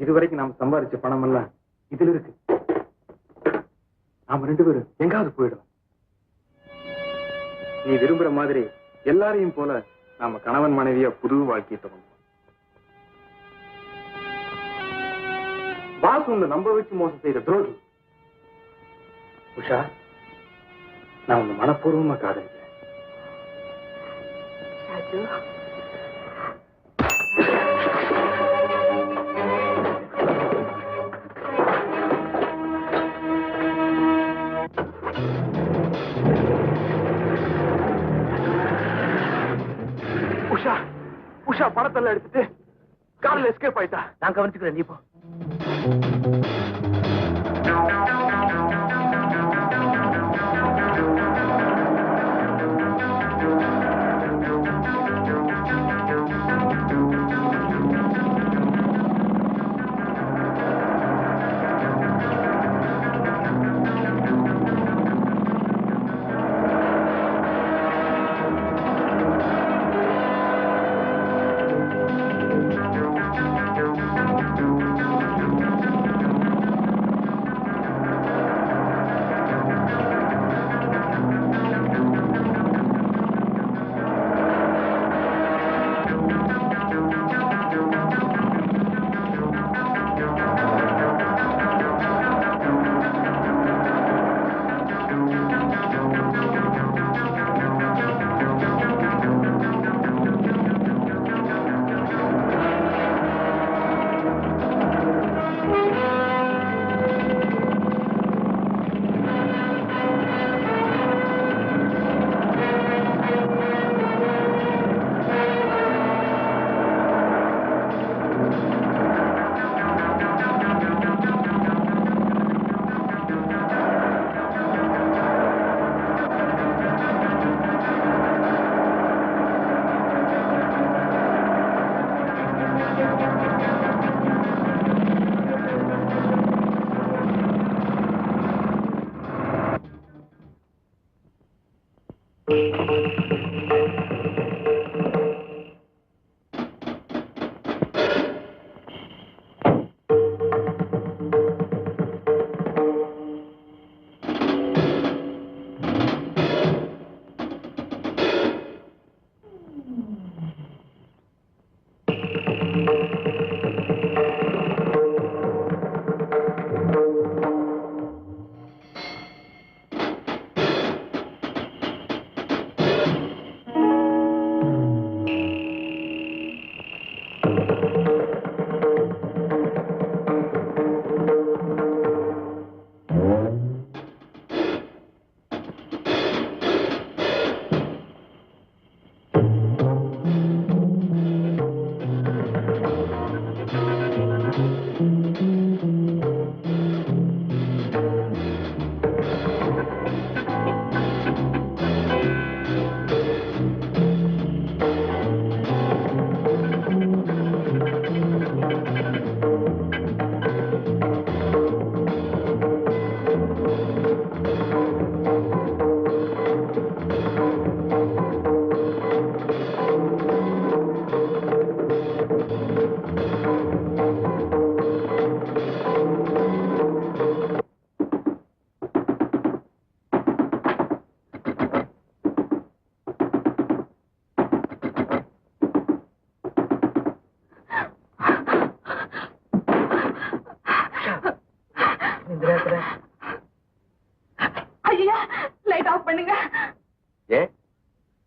இதுவரைக்கும் நாம சம்பாதிச்ச பணம் எல்லாம் இதுல இருக்கு. நாம 2 பேரும் எங்காவது போயிடும். நீ விரும்புற மாதிரி எல்லாரையும் போல நாம கணவன் மனைவியா புது வாழ்க்கையை தொடங்கும். வாசு உன்னை நம்ப வச்சு மோசம் செய்த துரோகி. உஷா, நான் உன்னை மனப்பூர்வமா காதலிக்கிறேன். உஷா, உஷா பணத்தெல்லாம் எடுத்துட்டு காரில் எஸ்கேப் ஆயிட்டா. நான் கவனிச்சுக்கிறேன், நீ போ.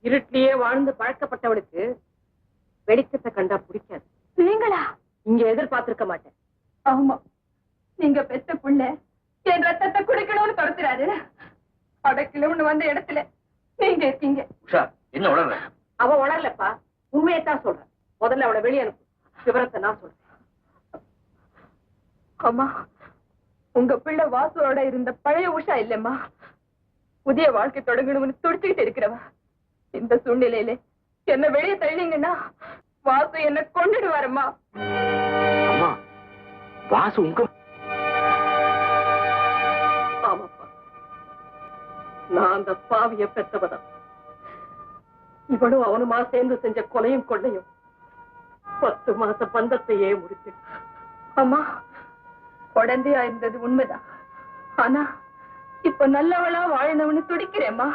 இருட்டிலேயே வாழ்ந்து பழக்கப்பட்டவளுக்கு வெளிச்சத்தை கண்டா பிடிக்காது. நீங்களா? இங்க எதிர்பார்த்திருக்க மாட்டேன். ஆமா, நீங்க பெத்த புள்ள என் ரத்தத்தை குடிக்கணும்னு துரத்துறாரு. அடக்கலன்னு வந்த இடத்துல நீங்க இருக்கீங்க. உஷா, என்ன உளற? அவ உளரலப்பா, உண்மையத்தான் சொல்றேன். முதல்ல அவளை வெளியே அனுப்பு, விவரத்தை நான் சொல்றேன். அம்மா, உங்க பிள்ளை வாசுவோட இருந்த பழைய உஷா இல்லம்மா, புதிய வாழ்க்கை தொடங்கணும்னு துடிச்சுக்கிட்டு இருக்கிறவா. இந்த சூழ்நிலையில என்ன வெளியே தள்ளிங்கன்னா வாசு என்ன கொண்டுடுவாரம்மா. அம்மா, வாசு உங்க? ஆமாப்பா, நான் அந்த பாவிய பெற்றவதான். இவனும் அவனுமா சேர்ந்து செஞ்ச கொலையும் கொள்ளையும் 10 மாச பந்தத்தையே முடிச்சு அம்மா, குழந்தையா இருந்தது உண்மைதான். ஆனா இப்ப நல்லவளா வாழணும்னு துடிக்கிறேம்மா.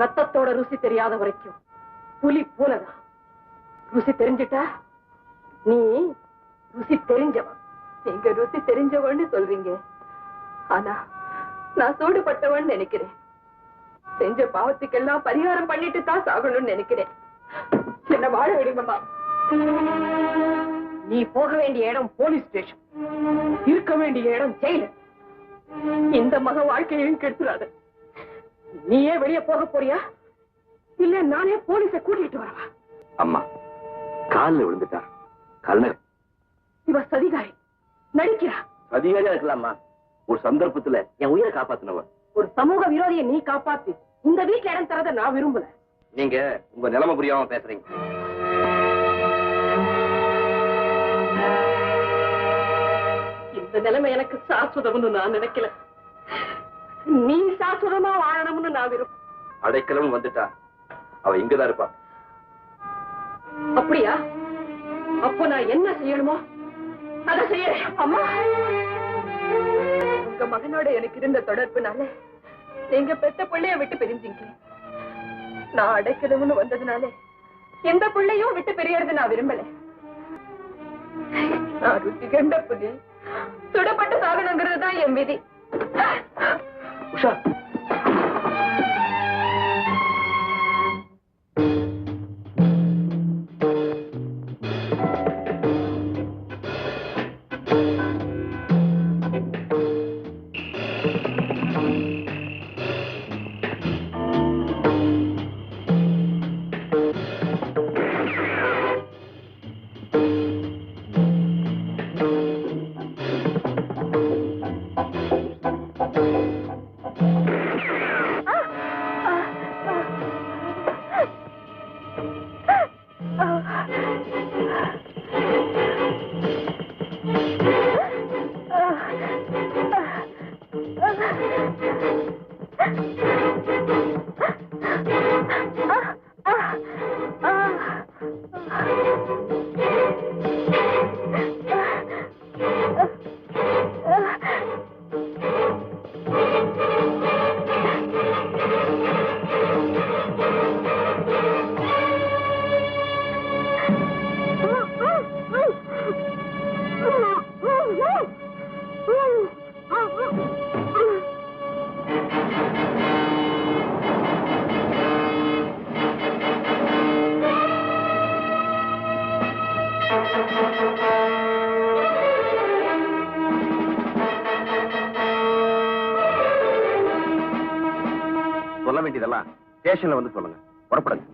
ரத்தத்தோட ருசி தெரியாத வரைக்கும் புலி போலதான். ருசி தெரிஞ்சிட்டா நீ ருசி தெரிஞ்சவன். நீங்க ருசி தெரிஞ்சவன்னு சொல்றீங்க, ஆனா நான் சூடுபட்டவன் நினைக்கிறேன். செஞ்ச பாவத்துக்கெல்லாம் பரிகாரம் பண்ணிட்டு தான் சாகணும்னு நினைக்கிறேன். என்ன வாழ விடுங்கம்மா. நீ போக வேண்டிய இடம் போலீஸ் ஸ்டேஷன், இருக்க வேண்டிய இடம் ஜெயிலு. இந்த மக வாழ்க்கையையும் கெடுத்துறாத. நீயே வெளியே போக போறியா, இல்ல நானே போலீஸ கூட்டிட்டு வரவா? அம்மா காலில் விழுந்துட்டா. கருணை இவ சதிகாரி, நடிக்கிறா. அதிகாரியா இருக்கலாமா, ஒரு சந்தர்ப்பத்துல என் உயிரை காப்பாத்தினவன். ஒரு சமூக விரோதியை நீ காப்பாத்தி இந்த வீட்டுல இடம் தரத நான் விரும்பல. நீங்க உங்க நிலைமை புரியாம பேசுறீங்க. இந்த நிலைமை எனக்கு சாஸ்வதம்னு நான் நினைக்கல. நீ சாஸ்வதமா வாழணும்னு நான் விரும்புறேன். அடைக்கலம் வந்துட்டா அவ இங்கதான் இருப்பா. அப்படியா? அப்போ நான் என்ன செய்யணுமோ அதை செய்ய. அம்மா, உங்க மகனோட எனக்கு இருந்த தொடர்புனால நீங்க பெத்த பிள்ளைய விட்டு பிரிஞ்சீங்க. நான் அடைக்கணும்னு வந்ததுனால எந்த பிள்ளையும் விட்டு பிரியறது நான் விரும்பல. நான் ருச்சி கண்ட புலி சுடப்பட்டு சாகணுங்கிறது தான் என் விதி. உஷா, சொல்ல வேண்டியதெல்லாம் ஸ்டேஷன்ல வந்து சொல்லுங்க. புறப்படுங்க.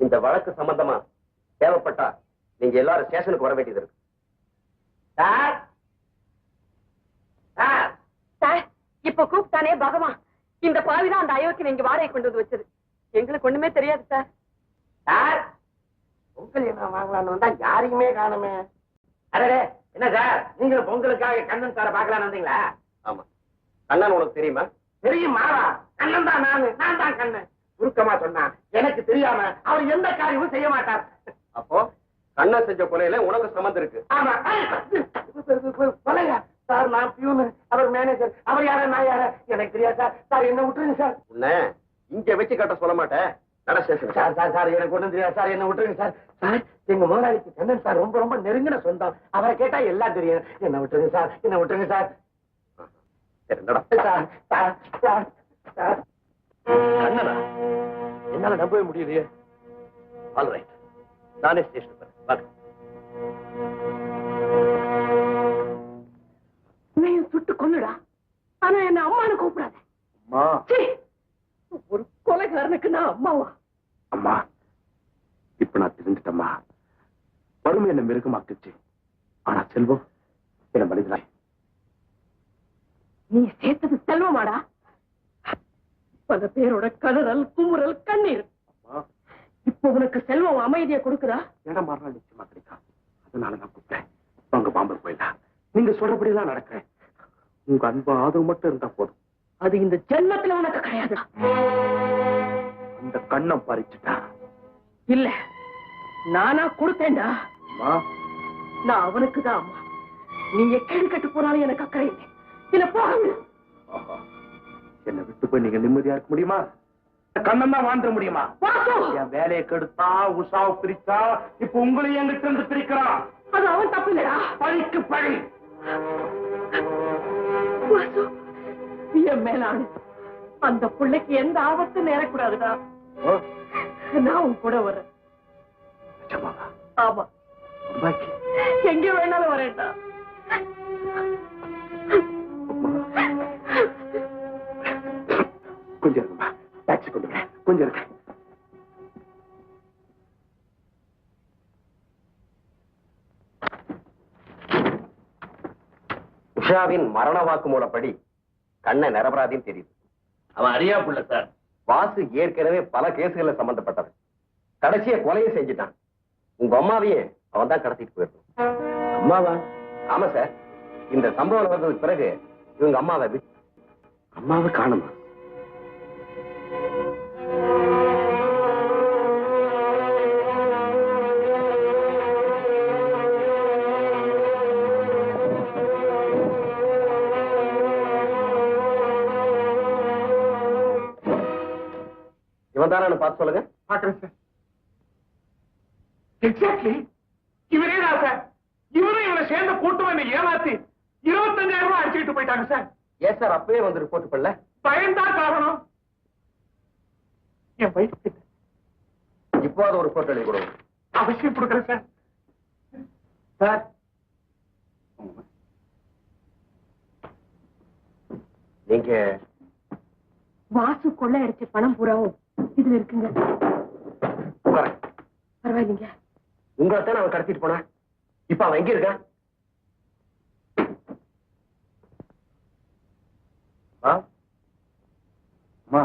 இந்த வழக்கு சம்பந்தமா தேவைப்பட்டா நீங்க எல்லாரும் ஸ்டேஷனுக்கு வர வேண்டியது இருக்கு. சார், இப்ப கூப்பிட்டானே பகவான், இந்த பாவிதான் அந்த அயோக்கியனை இங்க வாடகை கொண்டு வந்து வச்சது. எங்களுக்கு ஒண்ணுமே தெரியாது சார். சார், பொங்கல் என்ன வாங்கலாம்னு வந்தா யாரையுமே காணுமே. அடடே, என்ன சார், நீங்க பொங்கலுக்காக கண்ணன் சாரை பார்க்கலாம்னு வந்தீங்களா? ஆமா, அண்ணன் உனக்கு தெரியுமா? தெரியும் மாவா, கண்ணன் தான் நான் தான் கண்ணன். சுருக்கமா சொன்னா எனக்கு தெரியாம அவர் எந்த காரியமும் செய்ய மாட்டார். அப்போ கண்ணன் செஞ்ச கொலையில உனக்கு சம்மந்தம் இருக்கு. ஆமா. கொலையா சார்? நான் பியூனு, அவர் மேனேஜர், அவர் யார நான் யார எனக்கு தெரியாது சார். சார் என்ன விட்டுருங்க சார். உன்னை இங்க வச்சு கட்ட சொல்ல மாட்டேன். நட ஸ்டேஷன். சார் சார் சார் எனக்கு ஒண்ணும் தெரியாது சார், என்ன விட்டுருங்க சார். சார், எங்க முதலாளிக்கு கண்ணன் சார் ரொம்ப ரொம்ப நெருங்கின சொந்தம். அவரை கேட்டா எல்லாம் தெரியும். என்ன விட்டுருங்க சார், என்ன விட்டுருங்க சார். சரி, நட. Sir sir sir sir. கண்ணனா? என்னால நம்பவே முடியலையே. ஆல் ரைட், நானே ஸ்டேஷனுக்கு வரேன். வாங்க. உன்னையும் சுட்டு கொல்லுடா, ஆனா என்ன அம்மானு கூப்பிடாத. அம்மா. சீ, ஒரு கொலைகாரனுக்கு நான் அம்மாவா? அம்மா, இப்ப நான் தெரிஞ்சுட்டம்மா. வறுமை என்ன மிருகமாக்குச்சு, ஆனா செல்வம் என்ன மனிதனாய். நீ சேர்த்தது செல்வமாடா? பல பேரோட கதறல் குமுறல் கண்ணீர். இப்ப உனக்கு செல்வம் அமைதியை கொடுக்குதா? இடம் மாறினா நிச்சயமா கிடைக்கும். அதனால நான் கூப்பிட்டேன். உங்க பாம்பர் போயிடலாம். நீங்க சொல்றபடி எல்லாம் நடக்கிறேன். உங்க அன்பு ஆதரவு மட்டும் இருந்தா போதும். அது இந்த ஜென்மத்துல உனக்கு கிடையாது. அந்த கண்ணம் பறிச்சுட்டா இல்ல, நானா கொடுத்தேன்டா. அம்மா, நான் அவனுக்கு தான் அம்மா. நீங்க கேடு கட்டு போனாலும் எனக்கு அக்கறை இல்லை. இல்ல போக ஆஹா. என்னை விட்டு போய் நீங்க நிம்மதியா இருக்க முடியுமா? கண்ணன் தான் வாழ்ந்துட முடியுமா? என் வேலையை கெடுத்தா, உஷாவை பிரிச்சா, இப்ப உங்களையும் எங்கிட்ட இருந்து பிரிக்கிறான். அது அவன் தப்பு இல்லடா. பழிக்கு பழி. வாசு, என் மேலான அந்த பிள்ளைக்கு எந்த ஆபத்து நேரக்கூடாதுடா. நான் உன் கூட வரேன். நிஜமாவா? ஆமா, அம்மாக்கு எங்க வேணாலும் வரேன்டா. கொஞ்சம் இருக்குமா? டாக்ஸி கொண்டு வரேன். கொஞ்சம் இருக்கு. உஷாவின் மரண வாக்குமூலப்படி கண்ணை நிரபராதின்னு தெரியுது. அவன் அறியா புள்ள சார். வாசு ஏற்கனவே பல கேசுகள்ல சம்பந்தப்பட்டவன். கடைசிய கொலையை செஞ்சுட்டான். உங்க அம்மாவையே அவன் தான் கடத்திட்டு போயிருக்கான். அம்மாவா? ஆமா சார். இந்த சம்பவம் நடந்ததுக்கு பிறகு இவங்க அம்மாவை விட்டு அம்மாவை காணுமா? இவன் தானே பார்த்து சொல்லுங்க. பாக்குறேன் சார். எக்ஸாக்ட்லி இவரே தான் சார். இவரும் இவரை சேர்ந்த கூட்டம் என்னை ஏமாத்தி 25,000 ரூபாய் அடிச்சுட்டு போயிட்டாங்க சார். ஏன் சார் அப்பவே வந்து ரிப்போர்ட் பண்ணல? பயன்தான் காரணம். என் வயசு இப்போ அது ஒரு ரிப்போர்ட் எழுதி கொடுங்க. அவசியம் கொடுக்குறேன் சார். சார், நீங்க வாசு கொள்ளை அடிச்ச பணம் பூராவும் இதுல இருக்குங்க. உட்காருங்க. பரவாயில்லைங்க. உங்களைத்தான் அவன் கடத்திட்டு போனா. இப்ப அவன் எங்க இருக்கான்? மா மா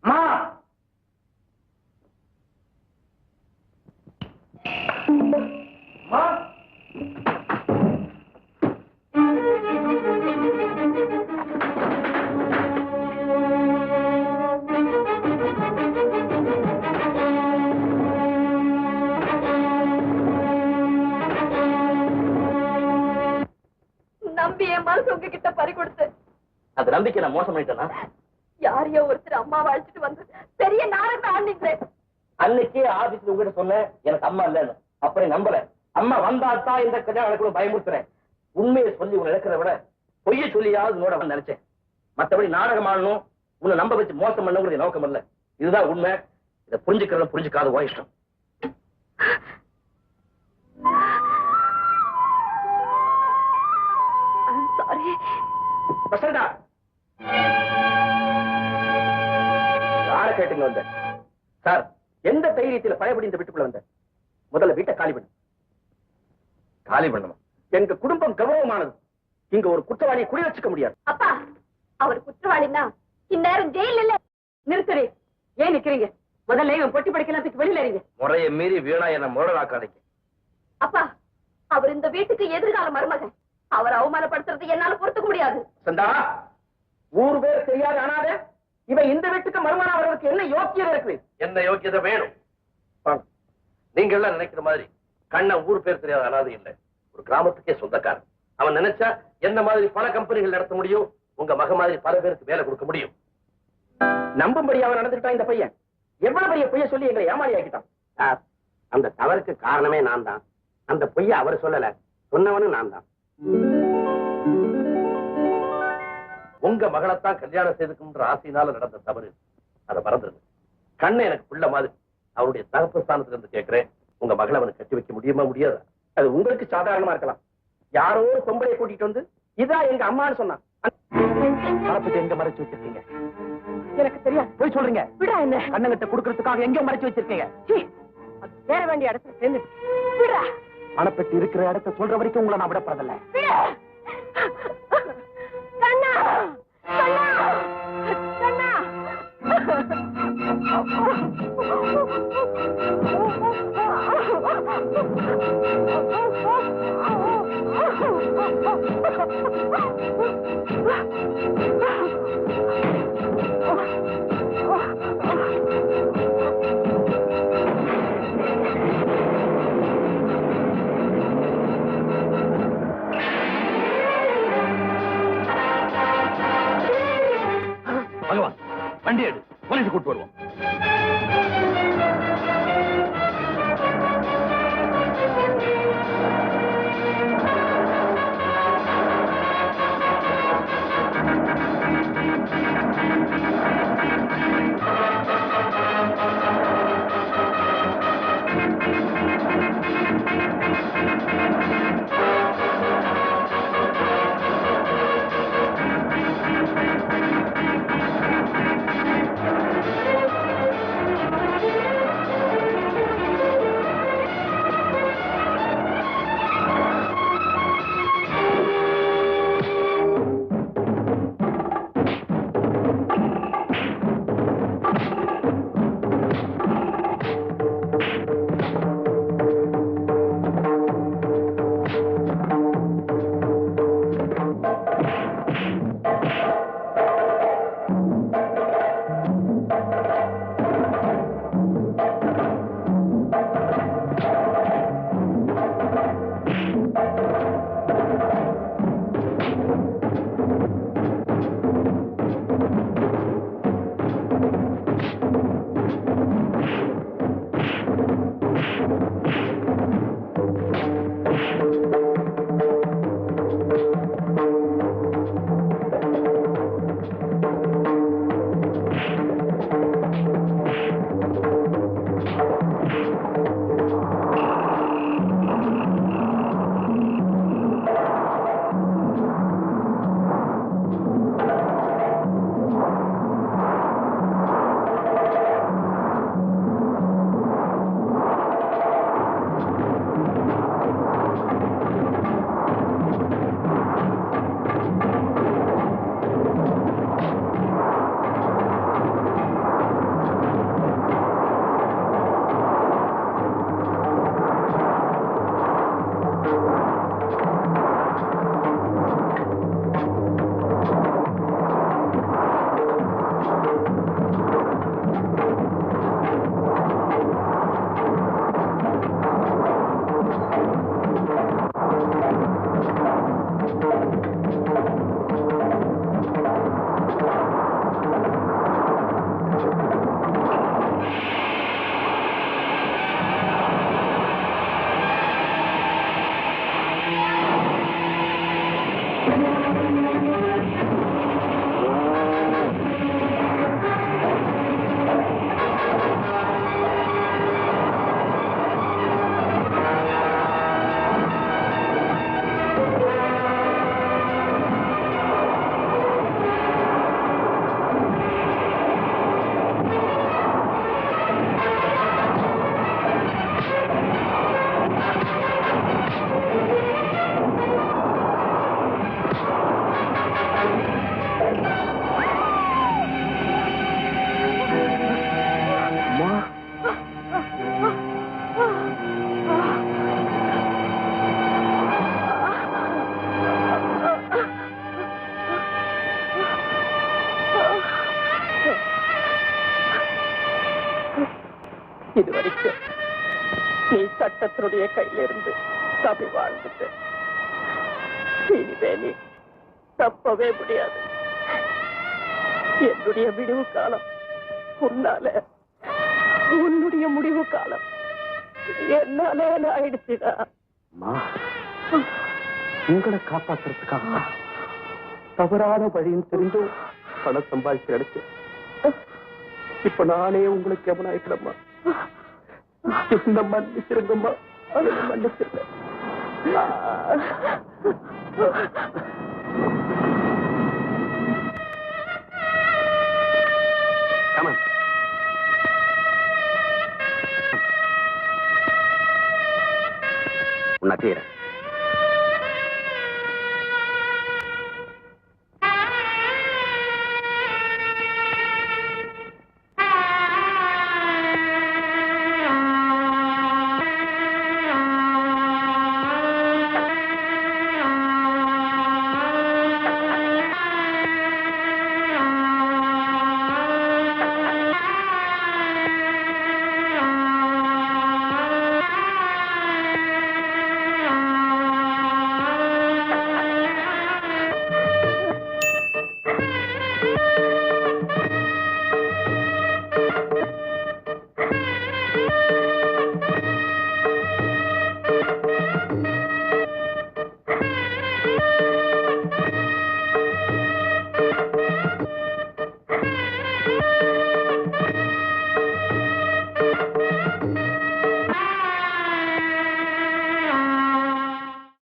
மா மா நம்பி என் மனசு உங்ககிட்ட பறி கொடுத்து அது நம்பிக்கை நான் மோசம் பண்ணிட்டேனா? யாரையோ ஒருத்தர் அம்மாவை அழைச்சிட்டு வந்து பெரிய நாடகம் ஆண்டிங்களே. அன்னைக்கே ஆபீஸ்ல உங்ககிட்ட சொன்னேன் எனக்கு அம்மா இல்லன்னு. அப்புறம் நம்பல. அம்மா வந்தாத்தான் இந்த கல்யாணம் நடக்கணும் பயமுறுத்துறேன். உண்மையை சொல்லி உன்னை இழக்கிறத விட பொய்ய சொல்லியாவது நோட நினைச்சேன். மற்றபடி நாடகம் ஆடணும், உன்னை நம்ப வச்சு மோசம் பண்ணுங்கிறது நோக்கம் இல்ல. இதுதான் உண்மை. இதை புரிஞ்சுக்கிறத புரிஞ்சுக்காத ஓ இஷ்டம். சாரி. வசந்தா, யாரை கேட்டுங்க வந்த? சார், எந்த தைரியத்தில் பயப்படி இந்த வீட்டுக்குள்ள வந்த? முதல்ல வீட்டை காலி பண்ணு. காலி பண்ணுமா? எங்க குடும்பம் கௌரவமானது. இங்க ஒரு குற்றவாளியை குடி வச்சுக்க முடியாது. அப்பா, அவர் குற்றவாளின்னா இந்நேரம் ஜெயில இல்ல. நிறுத்துறே. ஏன் நிக்கிறீங்க? முதல்ல இவன் பொட்டி படிக்கிறதுக்கு வெளியில இருங்க. முறையை மீறி வீணா என்ன முரடாக்காதீங்க. அப்பா, அவர் இந்த வீட்டுக்கு எதிர்கால மருமகன். அவர் அவமானப்படுத்துறது என்னால பொறுத்துக்க முடியாது. சந்தா, ஊர் பேர் தெரியாத அனாத இவன் இந்த வீட்டுக்கு மருமகனா வர்றதுக்கு என்ன யோக்கியதை இருக்கு? என்ன யோக்கியதை வேணும்? நீங்க எல்லாம் நினைக்கிற மாதிரி கண்ண ஊர் பேர் தெரியாத அனாதை இல்லை. ஒரு கிராமத்துக்கே சொந்தக்காரன். அவன் நினைச்சா என்ன மாதிரி பல கம்பெனிகள் நடத்த முடியும். உங்க மக மாதிரி பல பேருக்கு வேலை கொடுக்க முடியும். நம்பும்படி அவன் நடந்துட்டான் இந்த பையன். எவ்வளவு பெரிய பொய்ய சொல்லி எங்களை ஏமாளி ஆக்கிட்டான். அந்த தவறுக்கு காரணமே நான் தான். அந்த பொய்ய அவர் சொல்லல, சொன்னவனும் நான் தான். உங்க மகளைத்தான் கல்யாணம் செய்துக்குன்ற ஆசையினால நடந்த தவறு. அதை மறந்துருது. கண்ணை எனக்கு புள்ள மாதிரி. அவருடைய தகப்பு ஸ்தானத்துல இருந்து கேட்கிறேன், உங்க மகளை அவனுக்கு கட்டி வைக்க முடியுமா முடியாதா? அது உங்களுக்கு சாதாரணமா இருக்கலாம். யாரோ ஒரு பொம்பளையை கூட்டிட்டு வந்து இதான் எங்க அம்மான்னு சொன்னான். பணத்தை எங்க மறைச்சு வச்சிருக்கீங்க? எனக்கு தெரியாது. போய் சொல்றீங்க. விடா என்ன? கண்ணங்கிட்ட கொடுக்கறதுக்காக எங்க மறைச்சு வச்சிருக்கீங்க? அது சேர வேண்டிய இடத்துல சேர்ந்து விடா. பணப்பெட்டி இருக்கிற இடத்த சொல்ற வரைக்கும் உங்களை நான் விடப்படல. கண்ணா, பகவான், வண்டி எடு, போலீஸ் கூட்டு வருவோம். இதுவரைக்கும் நீ சட்டத்தினுடைய கையிலிருந்து தப்பி வாழ்ந்துட்ட. இனிமே நீ தப்பவே முடியாது. என்னுடைய விடிவு காலம் உன்னால, உன்னுடைய முடிவு காலம் என்னால ஆயிடுச்சுடா. உங்களை காப்பாத்துறதுக்காக தவறான வழின்னு தெரிஞ்சும் பணம் சம்பாதிச்சு அடிச்சேன். இப்ப நானே உங்களுக்கு எவனாயிக்கலம்மா. என்ன மன்னிச்சிருங்கம்மா, அதை மன்னிச்சிருக்கேன். உன்னை செய்யறேன்.